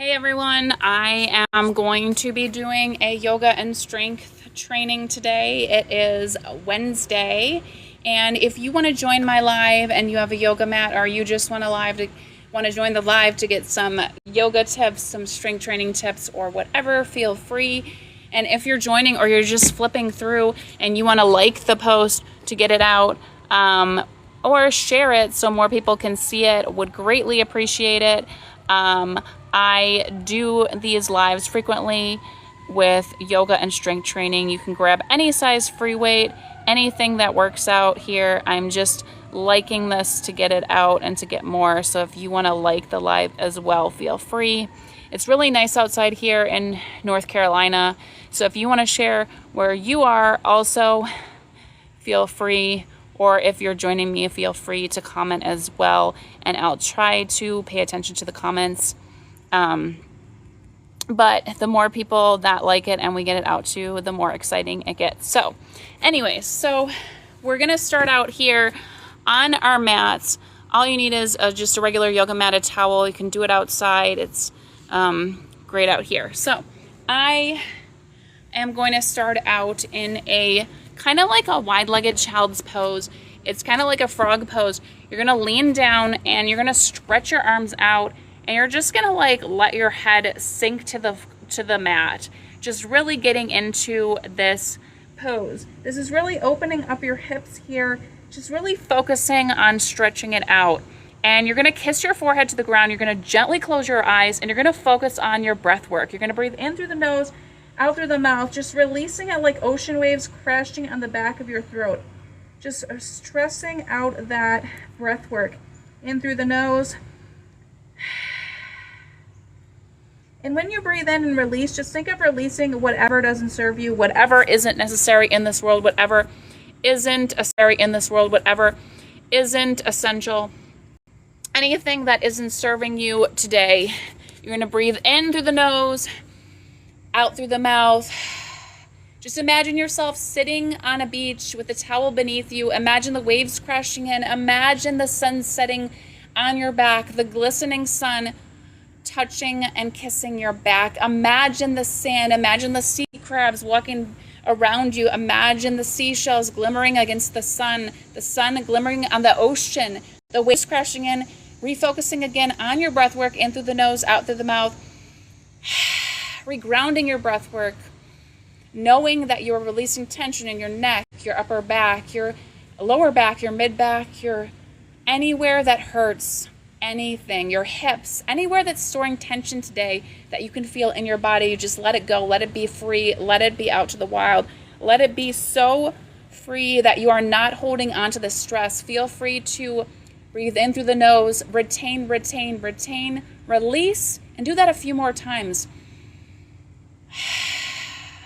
Hey everyone, I am going to be doing a yoga and strength training today. It is Wednesday, and if you want to join my live and you have a yoga mat, or you just want to join the live to get some yoga tips, some strength training tips, or whatever, feel free. And if you're joining or you're just flipping through and you want to like the post to get it out, or share it so more people can see it, would greatly appreciate it. I do these lives frequently with yoga and strength training. You can grab any size free weight, anything that works out here. I'm just liking this to get it out and to get more. So if you want to like the live as well, feel free. It's really nice outside here in North Carolina. So if you want to share where you are, also feel free. Or if you're joining me, feel free to comment as well, and I'll try to pay attention to the comments. But the more people that like it and we get it out to, the more exciting it gets. So anyways, so we're going to start out here on our mats. All you need is just a regular yoga mat, a towel. You can do it outside. It's great out here. So I am going to start out in a kind of like a wide-legged child's pose. It's kind of like a frog pose. You're going to lean down and you're going to stretch your arms out, and you're just going to like let your head sink to the mat. Just really getting into this pose. This is really opening up your hips here, just really focusing on stretching it out. And you're going to kiss your forehead to the ground. You're going to gently close your eyes, and you're going to focus on your breath work. You're going to breathe in through the nose, out through the mouth, just releasing it like ocean waves crashing on the back of your throat. Just stressing out that breath work. In through the nose. And when you breathe in and release, just think of releasing whatever doesn't serve you, whatever isn't necessary in this world, whatever isn't necessary in this world, whatever isn't essential. Anything that isn't serving you today. You're going to breathe in through the nose, out through the mouth. Just imagine yourself sitting on a beach with a towel beneath you. Imagine the waves crashing in. Imagine the sun setting on your back, the glistening sun touching and kissing your back. Imagine the sand. Imagine the sea crabs walking around you. Imagine the seashells glimmering against the sun glimmering on the ocean, the waves crashing in, refocusing again on your breath work, in through the nose, out through the mouth. Regrounding your breath work, knowing that you're releasing tension in your neck, your upper back, your lower back, your mid back, your anywhere that hurts, anything, your hips, anywhere that's storing tension today that you can feel in your body. You just let it go, let it be free, let it be out to the wild, let it be so free that you are not holding on to the stress. Feel free to breathe in through the nose, retain, retain, retain, release, and do that a few more times.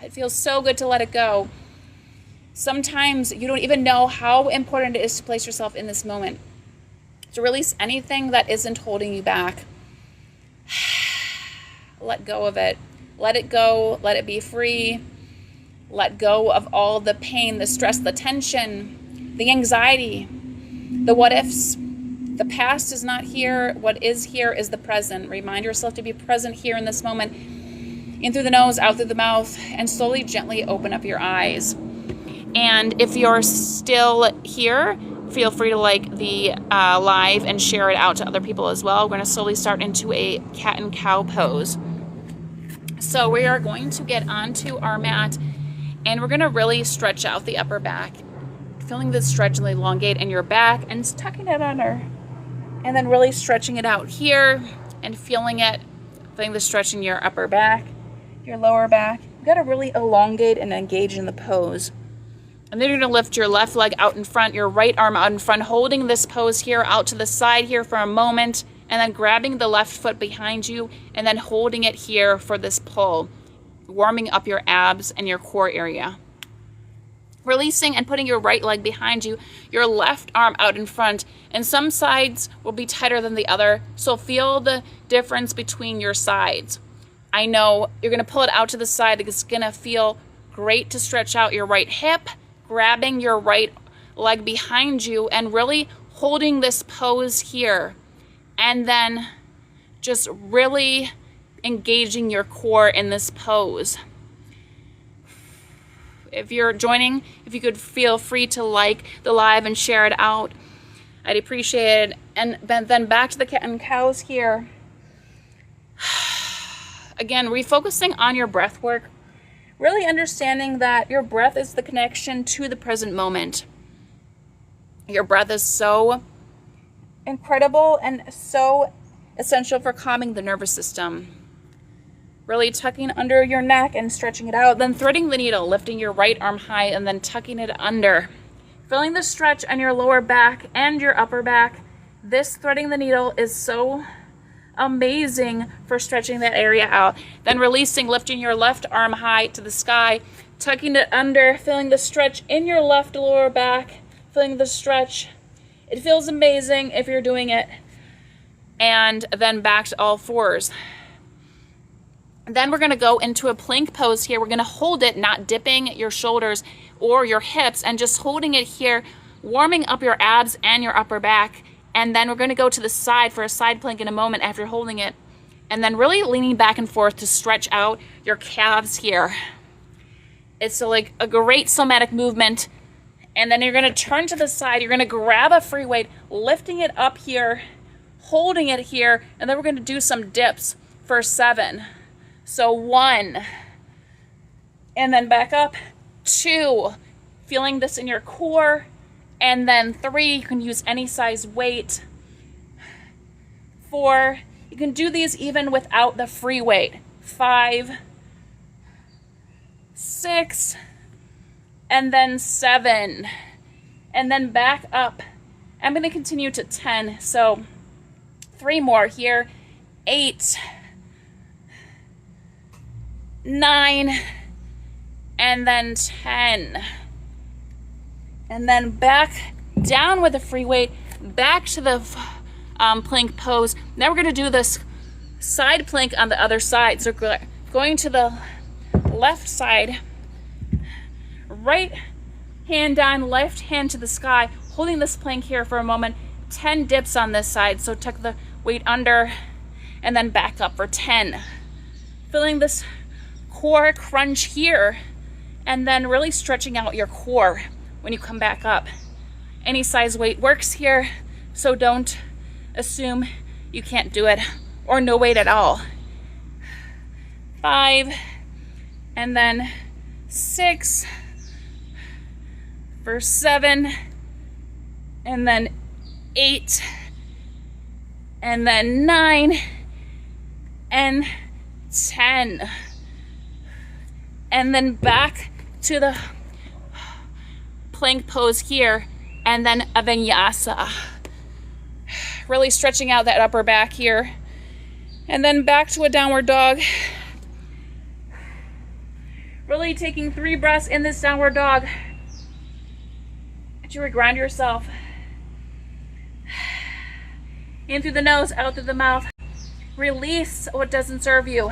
It feels so good to let it go. Sometimes you don't even know how important it is to place yourself in this moment. To release anything that isn't holding you back. Let go of it. Let it go. Let it be free. Let go of all the pain, the stress, the tension, the anxiety, the what ifs. The past is not here. What is here is the present. Remind yourself to be present here in this moment. In through the nose, out through the mouth, and slowly, gently open up your eyes. And if you're still here, feel free to like the live and share it out to other people as well. We're going to slowly start into a cat and cow pose. So we are going to get onto our mat, and we're going to really stretch out the upper back. Feeling the stretch and elongate in your back, and tucking it under. And then really stretching it out here, and feeling the stretch in your upper back, your lower back. You got to really elongate and engage in the pose. And then you're going to lift your left leg out in front, your right arm out in front, holding this pose here out to the side here for a moment, and then grabbing the left foot behind you, and then holding it here for this pull, warming up your abs and your core area. Releasing and putting your right leg behind you, your left arm out in front, and some sides will be tighter than the other, so feel the difference between your sides. I know you're going to pull it out to the side. It's going to feel great to stretch out your right hip, grabbing your right leg behind you, and really holding this pose here. And then just really engaging your core in this pose. If you're joining, if you could feel free to like the live and share it out, I'd appreciate it. And then back to the cat and cows here. Again, refocusing on your breath work, really understanding that your breath is the connection to the present moment. Your breath is so incredible and so essential for calming the nervous system. Really tucking under your neck and stretching it out, then threading the needle, lifting your right arm high and then tucking it under. Feeling the stretch on your lower back and your upper back. This threading the needle is so amazing for stretching that area out. Then releasing, lifting your left arm high to the sky, tucking it under, feeling the stretch in your left lower back, feeling the stretch. It feels amazing if you're doing it. And then back to all fours. Then we're going to go into a plank pose here. We're going to hold it, not dipping your shoulders or your hips, and just holding it here, warming up your abs and your upper back. And then we're going to go to the side for a side plank in a moment after holding it. And then really leaning back and forth to stretch out your calves here. It's like a great somatic movement. And then you're going to turn to the side. You're going to grab a free weight, lifting it up here, holding it here, and then we're going to do some dips for 7. So 1, and then back up, 2, feeling this in your core, and then 3, you can use any size weight, 4, you can do these even without the free weight, 5, 6, and then 7, and then back up. I'm going to continue to 10, so 3 more here, 8, 9, and then 10. And then back down with a free weight, back to the plank pose. Now we're going to do this side plank on the other side. So going to the left side, right hand down, left hand to the sky, holding this plank here for a moment. 10 dips on this side. So tuck the weight under and then back up for 10. Feeling this core crunch here, and then really stretching out your core when you come back up. Any size weight works here, so don't assume you can't do it, or no weight at all. 5, and then 6, for 7, and then 8, and then 9, and 10. And then back to the plank pose here, and then a vinyasa. Really stretching out that upper back here. And then back to a downward dog. Really taking 3 breaths in this downward dog. To reground yourself. In through the nose, out through the mouth. Release what doesn't serve you.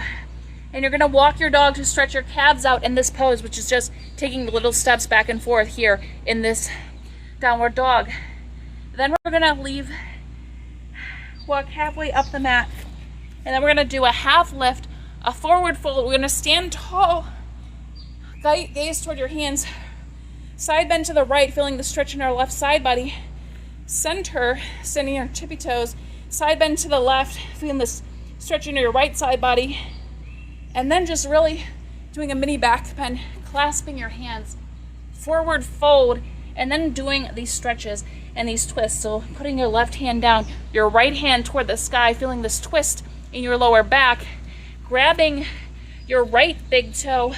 And you're going to walk your dog to stretch your calves out in this pose, which is just taking little steps back and forth here in this downward dog. Then we're going to walk halfway up the mat. And then we're going to do a half lift, a forward fold. We're going to stand tall, gaze toward your hands, side bend to the right, feeling the stretch in our left side body. Center, sending your tippy toes, side bend to the left, feeling this stretch in your right side body. And then just really doing a mini back bend, clasping your hands, forward fold, and then doing these stretches and these twists. So putting your left hand down, your right hand toward the sky, feeling this twist in your lower back, grabbing your right big toe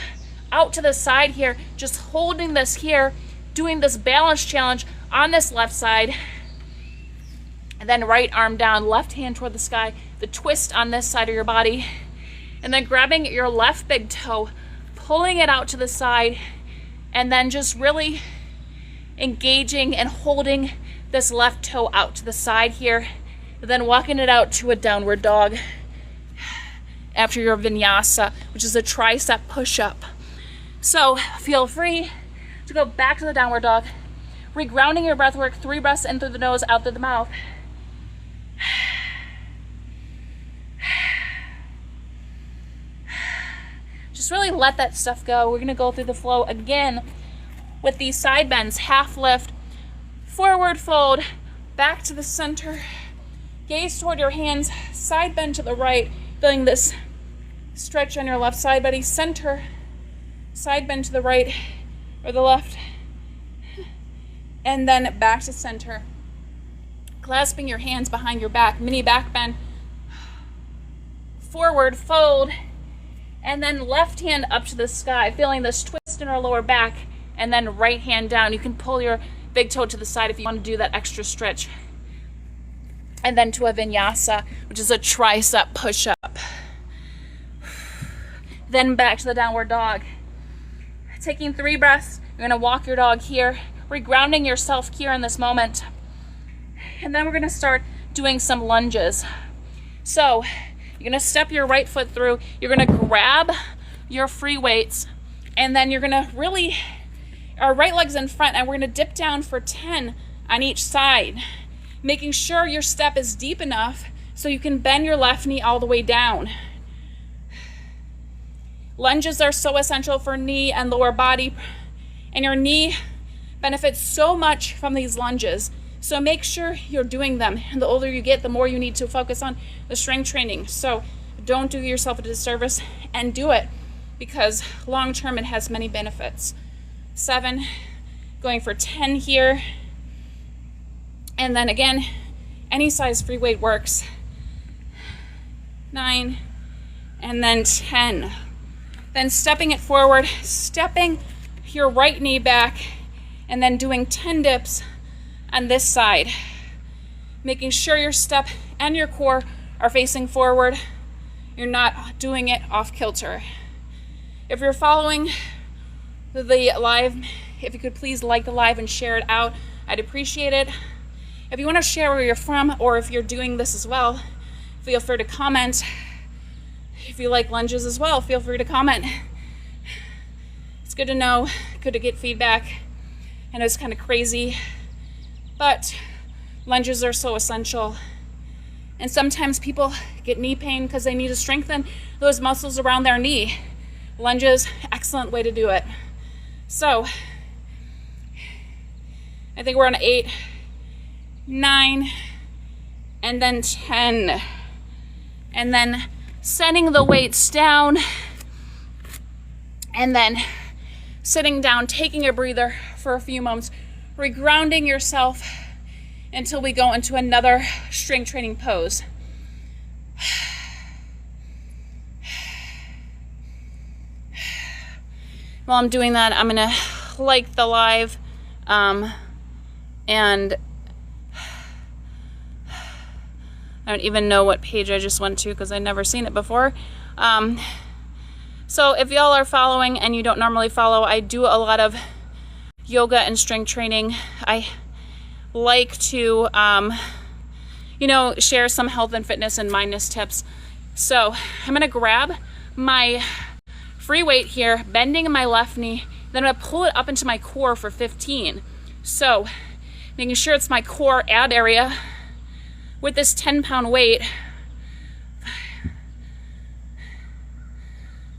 out to the side here, just holding this here, doing this balance challenge on this left side, and then right arm down, left hand toward the sky, the twist on this side of your body. And then grabbing your left big toe, pulling it out to the side, and then just really engaging and holding this left toe out to the side here, and then walking it out to a downward dog after your vinyasa, which is a tricep push-up. So feel free to go back to the downward dog, regrounding your breath work, 3 breaths in through the nose, out through the mouth. Just really let that stuff go. We're gonna go through the flow again with these side bends. Half lift, forward fold, back to the center, gaze toward your hands, side bend to the right, feeling this stretch on your left side body, center, side bend to the right or the left, and then back to center. Clasping your hands behind your back, mini back bend, forward fold, and then left hand up to the sky, feeling this twist in our lower back, and then right hand down. You can pull your big toe to the side if you want to do that extra stretch. And then to a vinyasa, which is a tricep push-up. Then back to the downward dog. Taking 3 breaths, you're gonna walk your dog here, regrounding yourself here in this moment. And then we're gonna start doing some lunges. So you're gonna step your right foot through, you're gonna grab your free weights, and then you're gonna really, our right leg's in front, and we're gonna dip down for 10 on each side, making sure your step is deep enough so you can bend your left knee all the way down. Lunges are so essential for knee and lower body, and your knee benefits so much from these lunges. So make sure you're doing them. And the older you get, the more you need to focus on the strength training. So don't do yourself a disservice and do it, because long term it has many benefits. 7, going for 10 here. And then again, any size free weight works. 9, and then 10. Then stepping it forward, stepping your right knee back, and then doing 10 dips on this side. Making sure your step and your core are facing forward. You're not doing it off kilter. If you're following the live, if you could please like the live and share it out, I'd appreciate it. If you want to share where you're from, or if you're doing this as well, feel free to comment. If you like lunges as well, feel free to comment. It's good to know, good to get feedback. I know it's kind of crazy, but lunges are so essential. And sometimes people get knee pain because they need to strengthen those muscles around their knee. Lunges, excellent way to do it. So, I think we're on 8, 9, and then 10. And then setting the weights down, and then sitting down, taking a breather for a few moments, regrounding yourself until we go into another strength training pose. While I'm doing that, I'm gonna like the live, and I don't even know what page I just went to because I've never seen it before. So if y'all are following and you don't normally follow, I do a lot of yoga and strength training. I like to, share some health and fitness and mindness tips. So I'm gonna grab my free weight here, bending my left knee, then I'm gonna pull it up into my core for 15. So making sure it's my core ab area with this 10-pound weight.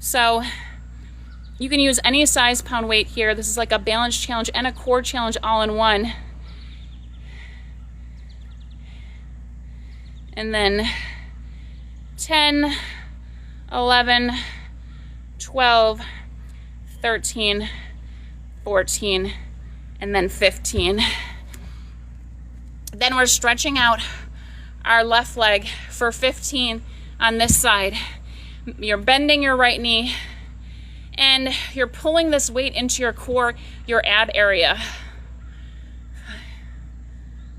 So you can use any size pound weight here. This is like a balance challenge and a core challenge all in one. And then 10, 11, 12, 13, 14, and then 15. Then we're stretching out our left leg for 15 on this side. You're bending your right knee and you're pulling this weight into your core, your ab area.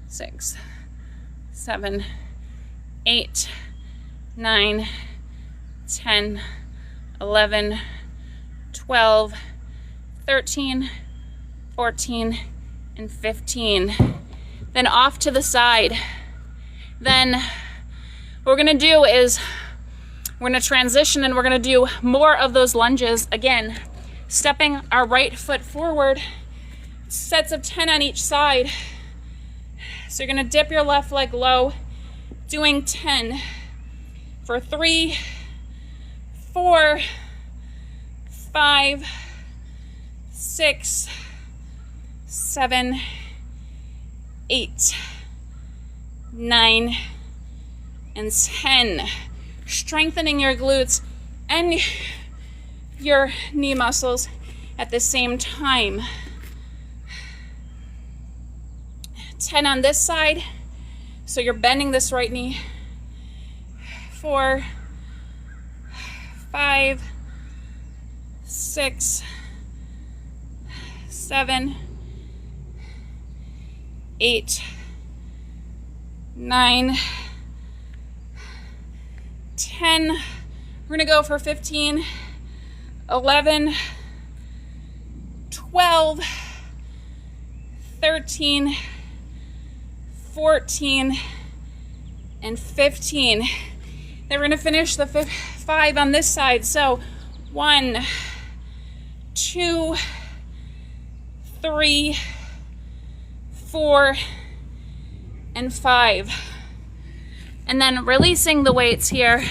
6, 7, 8, 9, 10, 11, 12, 13, 14, and 15. Then off to the side. Then what we're gonna do is we're gonna transition and we're gonna do more of those lunges. Again, stepping our right foot forward, sets of 10 on each side. So you're gonna dip your left leg low, doing 10 for 3, 4, 5, 6, 7, 8, 9, and 10. Strengthening your glutes and your knee muscles at the same time. 10 on this side, so you're bending this right knee. 4, 5, 6, 7, 8, 9, 10. We're gonna go for 15, 11, 12, 13, 14, and 15. Then we're gonna finish the 5 on this side. So 1, 2, 3, 4, and 5. And then releasing the weights here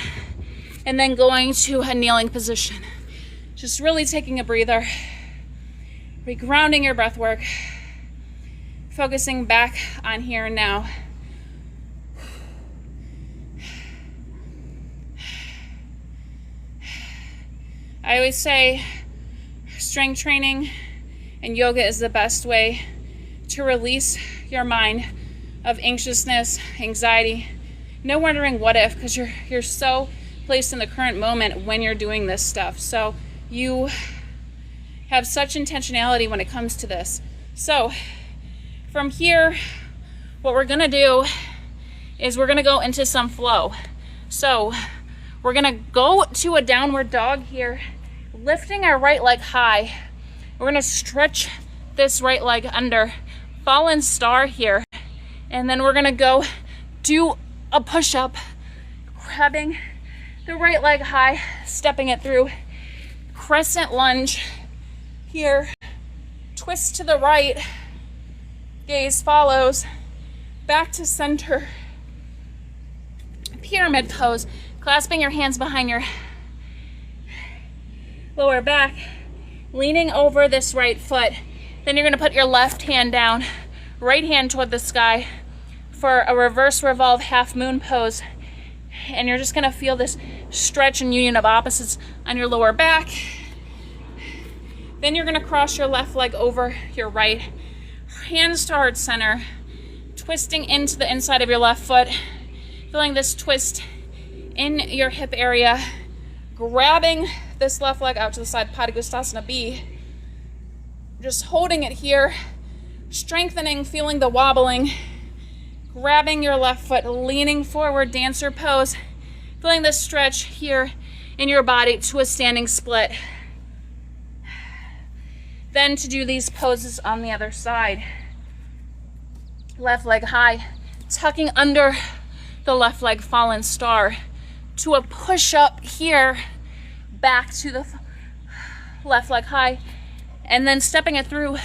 and then going to a kneeling position. Just really taking a breather, regrounding your breath work, focusing back on here and now. I always say strength training and yoga is the best way to release your mind of anxiousness, anxiety, no wondering what if, because you're so placed in the current moment when you're doing this stuff. So you have such intentionality when it comes to this. So from here, what we're gonna do is we're gonna go into some flow. So we're gonna go to a downward dog here, lifting our right leg high. We're gonna stretch this right leg under, fallen star here. And then we're gonna go do a push-up, grabbing the right leg high, stepping it through, crescent lunge here, twist to the right, gaze follows, back to center, pyramid pose, clasping your hands behind your lower back, leaning over this right foot. Then you're gonna put your left hand down, right hand toward the sky for a reverse revolve half moon pose. And you're just gonna feel this stretch and union of opposites on your lower back. Then you're gonna cross your left leg over your right, hands to heart center, twisting into the inside of your left foot, feeling this twist in your hip area, grabbing this left leg out to the side, Padangusthasana B, just holding it here, strengthening, feeling the wobbling, grabbing your left foot, leaning forward, dancer pose, feeling this stretch here in your body to a standing split. Then to do these poses on the other side. Left leg high, tucking under the left leg, fallen star, to a push up here, back to the left leg high, and then stepping it through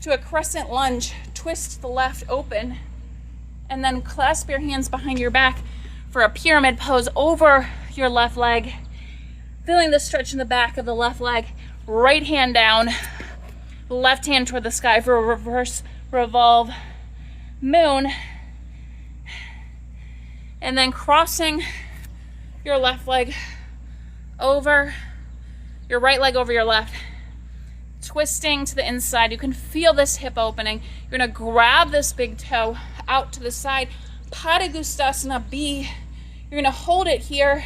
to a crescent lunge, twist the left open, and then clasp your hands behind your back for a pyramid pose over your left leg, feeling the stretch in the back of the left leg, right hand down, left hand toward the sky for a reverse revolve moon, and then crossing your left leg over, your right leg over your left, twisting to the inside. You can feel this hip opening. You're gonna grab this big toe out to the side, Padangusthasana B. You're gonna hold it here.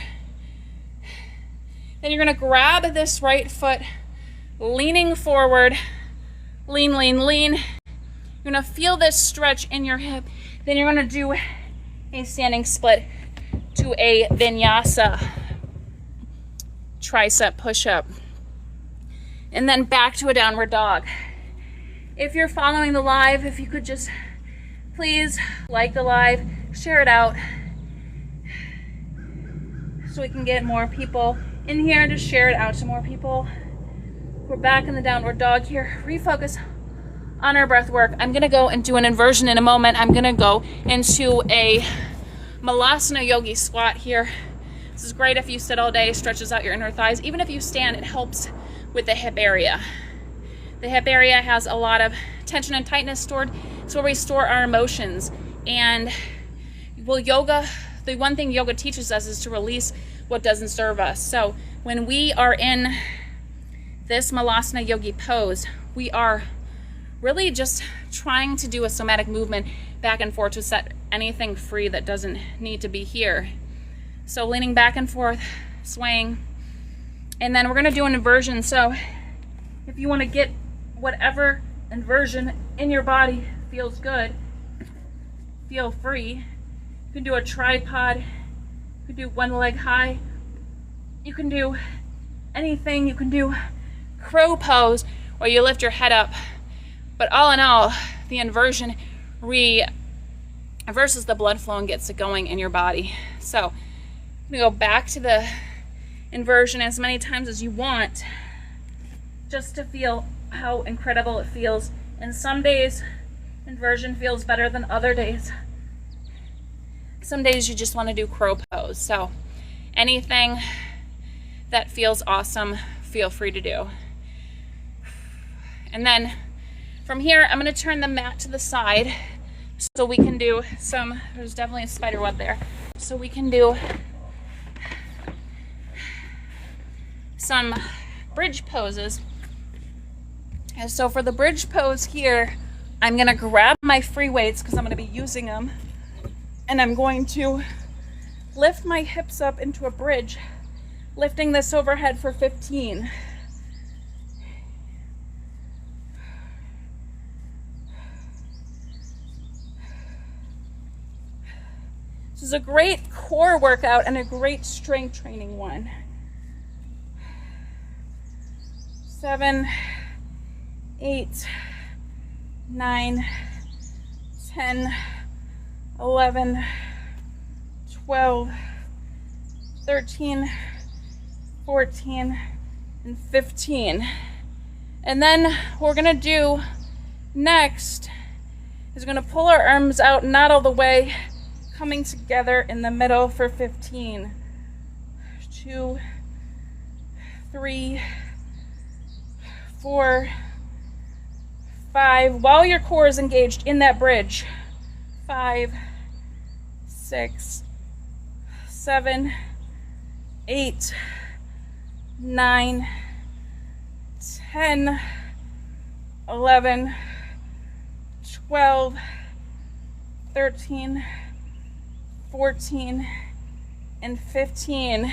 Then you're gonna grab this right foot, leaning forward, lean, lean, lean. You're gonna feel this stretch in your hip. Then you're gonna do a standing split to a vinyasa tricep push-up. And then back to a downward dog. If you're following the live, if you could just please like the live, share it out so we can get more people in here. Just share it out to more people. We're back in the downward dog here. Refocus on our breath work. I'm gonna go and do an inversion in a moment. I'm gonna go into a Malasana Yogi squat here. This is great if you sit all day, stretches out your inner thighs. Even if you stand, it helps with the hip area. The hip area has a lot of tension and tightness stored. It's where we store our emotions. And yoga, the one thing yoga teaches us is to release what doesn't serve us. So when we are in this Malasana Yogi pose, we are really just trying to do a somatic movement back and forth to set anything free that doesn't need to be here. So leaning back and forth, swaying. And then we're going to do an inversion. So if you want to get whatever inversion in your body feels good, feel free. You can do a tripod. You can do one leg high. You can do anything. You can do crow pose, or you lift your head up. But all in all, the inversion reverses the blood flow and gets it going in your body. So I'm going to go back to the inversion as many times as you want, just to feel how incredible it feels. And some days, inversion feels better than other days. Some days you just want to do crow pose. So anything that feels awesome, feel free to do. And then from here, I'm going to turn the mat to the side so we can do some, there's definitely a spider web there, so we can do some bridge poses. And so for the bridge pose here, I'm going to grab my free weights because I'm going to be using them, and I'm going to lift my hips up into a bridge, lifting this overhead for 15. This is a great core workout and a great strength training one. 7, 8, 9, 10, 11, 12, 13, 14, and 15. And then what we're going to do next is we're going to pull our arms out, not all the way, coming together in the middle for 15. 2, 3, 4, 5, while your core is engaged in that bridge. 5, 6, 7, 8, 9, 10, 11, 12, 13, 14, and 15.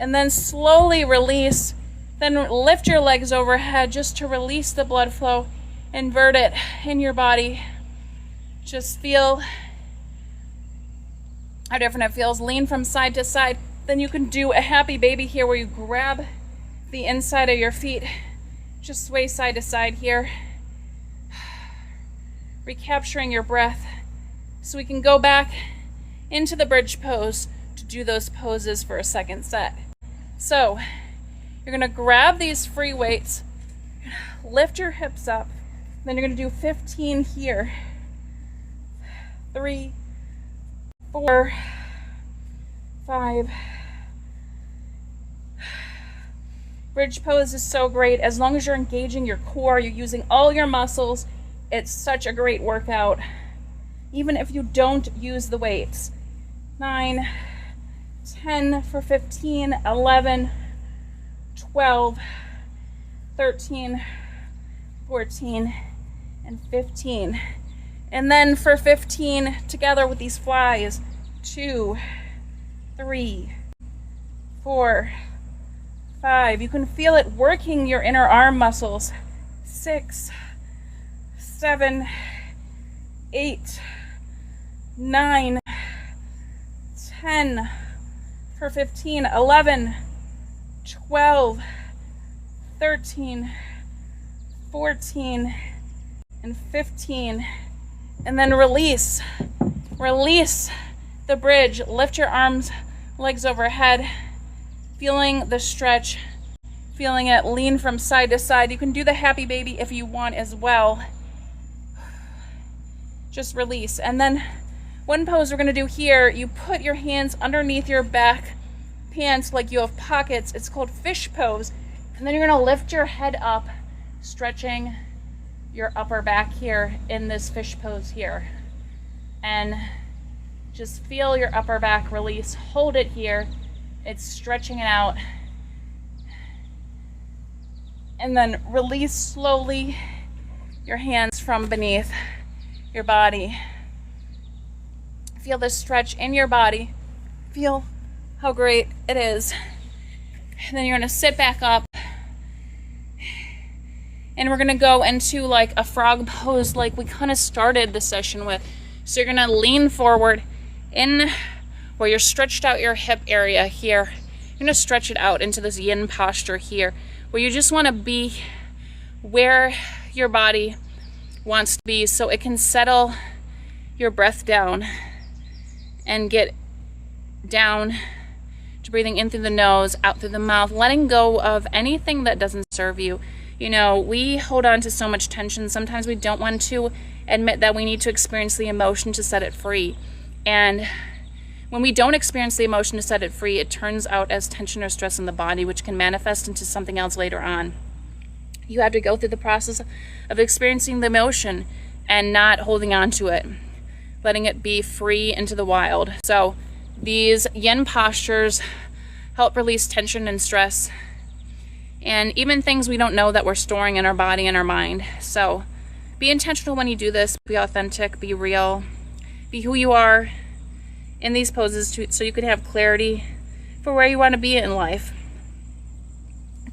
And then slowly release. Then lift your legs overhead just to release the blood flow. Invert it in your body. Just feel how different it feels. Lean from side to side. Then you can do a happy baby here where you grab the inside of your feet. Just sway side to side here. Recapturing your breath. So we can go back into the bridge pose to do those poses for a second set. So you're going to grab these free weights, lift your hips up, then you're going to do 15 here. 3, 4, 5. Bridge pose is so great. As long as you're engaging your core, you're using all your muscles, it's such a great workout. Even if you don't use the weights. 9, 10 for 15, 11, 12, 13, 14, and 15. And then for 15, together with these flies, 2, 3, 4, 5. You can feel it working your inner arm muscles. 6, 7, 8, 9, 10 for 15, 11, 12, 13, 14, and 15. And then release. Release the bridge. Lift your arms, legs overhead. Feeling the stretch. Feeling it lean from side to side. You can do the happy baby if you want as well. Just release. And then one pose we're going to do here, you put your hands underneath your back, pants like you have pockets. It's called fish pose. And then you're gonna lift your head up, stretching your upper back here in this fish pose here. And just feel your upper back release. Hold it here. It's stretching it out. And then release slowly your hands from beneath your body. Feel the stretch in your body. Feel how great it is. And then you're gonna sit back up. And we're gonna go into like a frog pose like we kind of started the session with. So you're gonna lean forward in where you're stretched out your hip area here. You're gonna stretch it out into this yin posture here, where you just wanna be where your body wants to be so it can settle your breath down and get down to breathing in through the nose, out through the mouth, letting go of anything that doesn't serve you. You know, we hold on to so much tension. Sometimes we don't want to admit that we need to experience the emotion to set it free. And when we don't experience the emotion to set it free, it turns out as tension or stress in the body, which can manifest into something else later on. You have to go through the process of experiencing the emotion and not holding on to it, letting it be free into the wild. So these yin postures help release tension and stress, and even things we don't know that we're storing in our body and our mind. So be intentional when you do this. Be authentic, be real, be who you are in these poses so you can have clarity for where you want to be in life,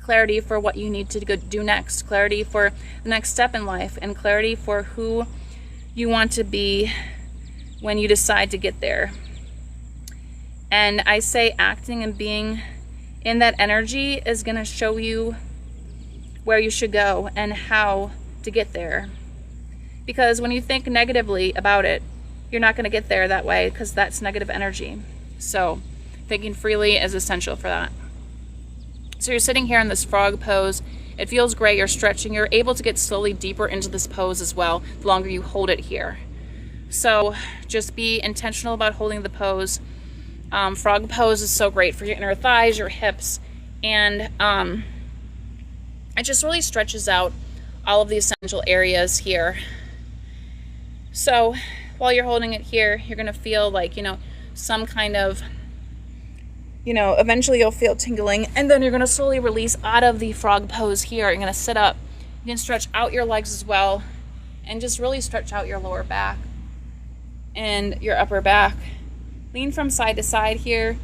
clarity for what you need to do next, clarity for the next step in life, and clarity for who you want to be when you decide to get there. And I say acting and being in that energy is going to show you where you should go and how to get there. Because when you think negatively about it, you're not going to get there that way, because that's negative energy. So thinking freely is essential for that. So you're sitting here in this frog pose. It feels great. You're stretching. You're able to get slowly deeper into this pose as well, the longer you hold it here. So just be intentional about holding the pose. Frog pose is so great for your inner thighs, your hips, and it just really stretches out all of the essential areas here. So while you're holding it here, you're going to feel like, some kind of, eventually you'll feel tingling, and then you're going to slowly release out of the frog pose here. You're going to sit up. You can stretch out your legs as well, and just really stretch out your lower back and your upper back. Lean from side to side here.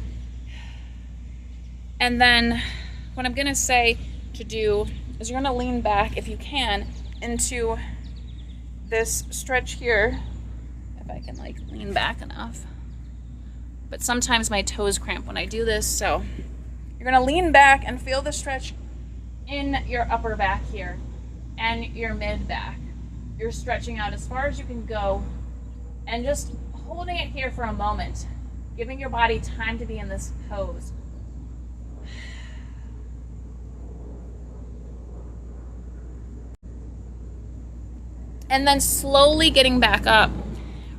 And then what I'm going to say to do is you're going to lean back, if you can, into this stretch here. If I can lean back enough. But sometimes my toes cramp when I do this, so you're going to lean back and feel the stretch in your upper back here and your mid back. You're stretching out as far as you can go and just holding it here for a moment, giving your body time to be in this pose. And then slowly getting back up,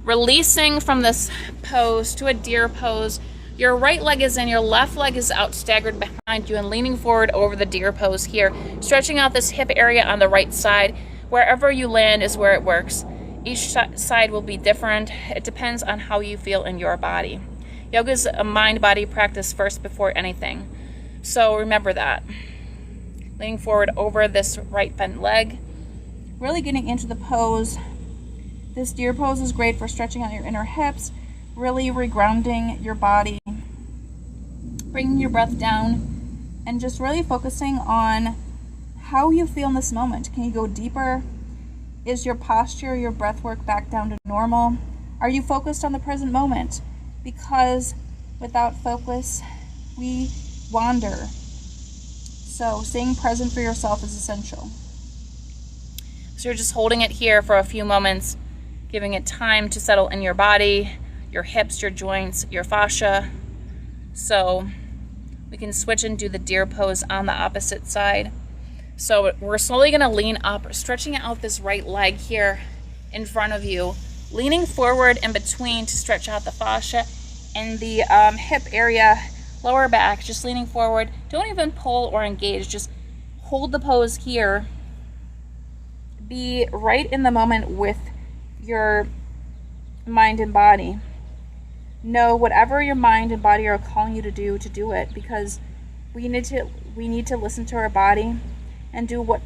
releasing from this pose to a deer pose. Your right leg is in, your left leg is out, staggered behind you, and leaning forward over the deer pose here, stretching out this hip area on the right side. Wherever you land is where it works. Each side will be different. It depends on how you feel in your body. Yoga is a mind-body practice first before anything. So remember that. Leaning forward over this right bent leg. Really getting into the pose. This deer pose is great for stretching out your inner hips, really regrounding your body, bringing your breath down, and just really focusing on how you feel in this moment. Can you go deeper? Is your posture, your breath work back down to normal? Are you focused on the present moment? Because without focus, we wander. So staying present for yourself is essential. So you're just holding it here for a few moments, giving it time to settle in your body, your hips, your joints, your fascia. So we can switch and do the deer pose on the opposite side. So we're slowly going to lean up, stretching out this right leg here in front of you, leaning forward in between to stretch out the fascia and the hip area, lower back, just leaning forward. Don't even pull or engage, just hold the pose here. Be right in the moment with your mind and body. Know whatever your mind and body are calling you to do it, because we need to listen to our body and do what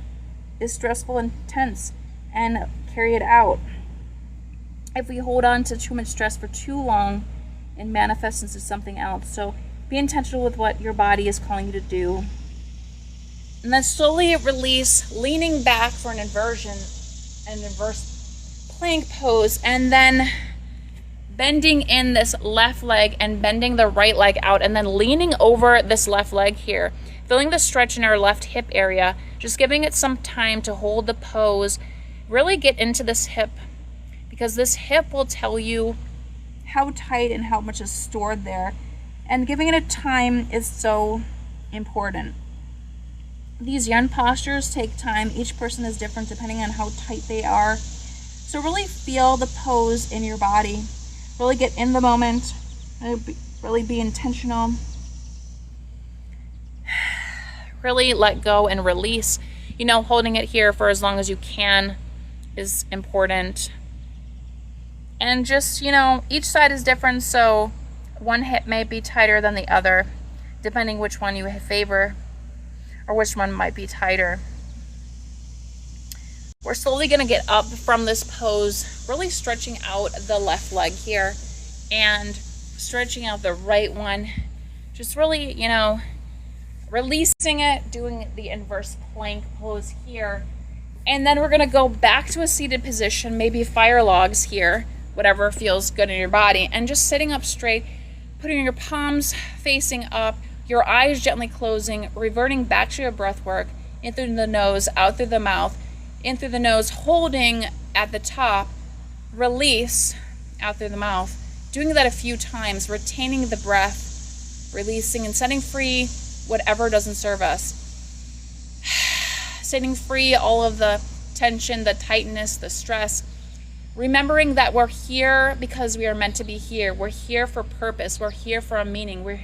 is stressful and tense and carry it out. If we hold on to too much stress for too long, it manifests into something else. So be intentional with what your body is calling you to do. And then slowly release, leaning back for an inverse plank pose, and then bending in this left leg and bending the right leg out, and then leaning over this left leg here, feeling the stretch in our left hip area, just giving it some time to hold the pose. Really get into this hip, because this hip will tell you how tight and how much is stored there, and giving it a time is so important. These yin postures take time. Each person is different depending on how tight they are. So really feel the pose in your body. Really get in the moment. Really be intentional. Really let go and release. Holding it here for as long as you can is important. And just, each side is different, so one hip may be tighter than the other, depending which one you favor or which one might be tighter. We're slowly going to get up from this pose, really stretching out the left leg here and stretching out the right one. Just really, releasing it, doing the inverse plank pose here. And then we're going to go back to a seated position, maybe fire logs here, whatever feels good in your body, and just sitting up straight, putting your palms facing up, your eyes gently closing, reverting back to your breath work, in through the nose, out through the mouth, in through the nose, holding at the top, release out through the mouth. Doing that a few times, retaining the breath, releasing and setting free whatever doesn't serve us. Setting free all of the tension, the tightness, the stress. Remembering that we're here because we are meant to be here. We're here for purpose. We're here for a meaning. We're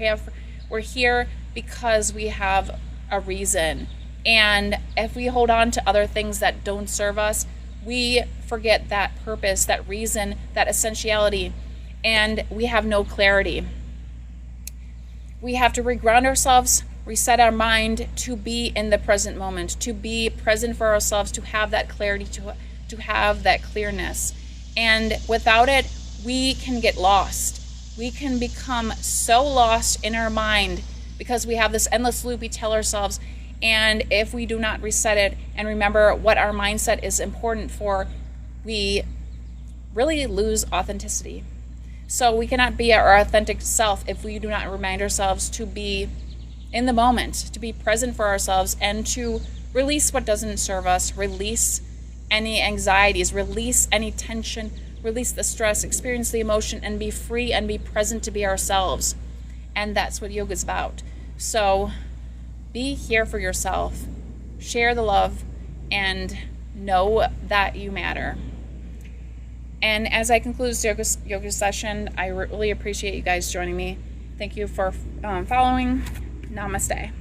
here because we have a reason. And if we hold on to other things that don't serve us, we forget that purpose, that reason, that essentiality, and we have no clarity. We have to reground ourselves, reset our mind to be in the present moment, to be present for ourselves, to have that clarity, to have that clearness. And without it, we can get lost. We can become so lost in our mind because we have this endless loop we tell ourselves. And if we do not reset it and remember what our mindset is important for, we really lose authenticity. So we cannot be our authentic self if we do not remind ourselves to be in the moment, to be present for ourselves, and to release what doesn't serve us, release any anxieties, release any tension, release the stress, experience the emotion, and be free and be present to be ourselves. And that's what yoga is about. So be here for yourself, share the love, and know that you matter. And as I conclude this yoga session, I really appreciate you guys joining me. Thank you for following. Namaste.